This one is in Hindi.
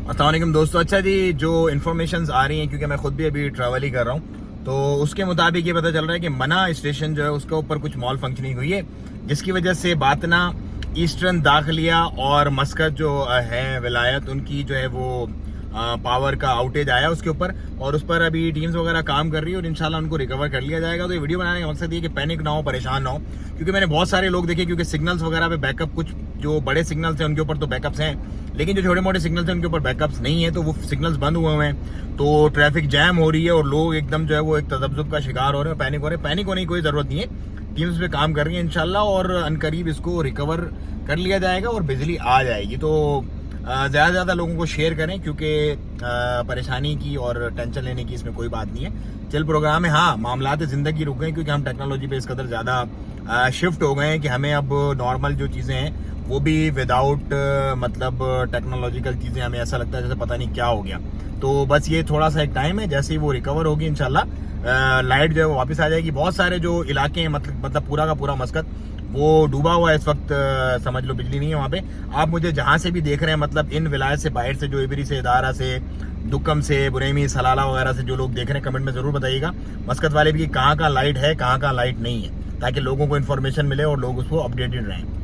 अस्सलाम वालेकुम दोस्तों। अच्छा जी, जो इन्फॉर्मेशंस आ रही हैं, क्योंकि मैं खुद भी अभी ट्रैवल ही कर रहा हूँ, तो उसके मुताबिक ये पता चल रहा है कि मना स्टेशन जो है उसके ऊपर कुछ मॉल फंक्शनिंग हुई है, जिसकी वजह से बातना, ईस्टर्न दाखिलिया और मस्कत जो है विलायत, उनकी जो है वो पावर का आउटेज आया उसके ऊपर, और उस पर अभी टीम्स वगैरह काम कर रही है और इंशाल्लाह उनको रिकवर कर लिया जाएगा। तो ये वीडियो बनाने का मकसद ये कि पैनिक ना हो, परेशान ना हो, क्योंकि मैंने बहुत सारे लोग देखे, क्योंकि सिग्नल्स वगैरह पे बैकअप, कुछ जो बड़े सिग्नल्स हैं उनके ऊपर तो बैकअप्स हैं, लेकिन जो छोटे मोटे सिग्नल्स हैं उनके ऊपर बैकअप्स नहीं है, तो वो सिग्नल्स बंद हुए हुए हैं, तो ट्रैफिक जैम हो रही है और लोग एकदम जो है वो एक तजब्जुब का शिकार हो रहे हैं, पैनिक हो रहे हैं। पैनिक होने की कोई जरूरत नहीं है, टीम्स पे काम कर रही है इंशाल्लाह, और अनकरीब इसको रिकवर कर लिया जाएगा और बिजली आ जाएगी। तो ज़्यादा से ज़्यादा लोगों को शेयर करें, क्योंकि परेशानी की और टेंशन लेने की इसमें कोई बात नहीं है। चल प्रोग्राम है, हाँ मामलात ज़िंदगी रुक गए, क्योंकि हम टेक्नोलॉजी पे इस कदर ज़्यादा शिफ्ट हो गए हैं कि हमें अब नॉर्मल जो चीज़ें हैं वो भी विदाउट मतलब टेक्नोलॉजिकल चीज़ें हमें ऐसा लगता है जैसे पता नहीं क्या हो गया। तो बस ये थोड़ा सा एक टाइम है, जैसे ही वो रिकवर होगी इंशाल्लाह लाइट जो है वो वापस आ जाएगी। बहुत सारे जो इलाके हैं, मतलब पूरा का पूरा मस्कत वो डूबा हुआ है इस वक्त, समझ लो बिजली नहीं है वहाँ पे। आप मुझे जहाँ से भी देख रहे हैं, मतलब इन विलायत से बाहर से, जो इबरी से, इदारा से, दुक्कम से, बुरेमी, सलाला वगैरह से जो लोग देख रहे हैं, कमेंट में जरूर बताइएगा मस्कत वाले भी कि कहाँ लाइट है, कहाँ लाइट नहीं है, ताकि लोगों को इन्फॉर्मेशन मिले और लोग उसको अपडेटेड रहें।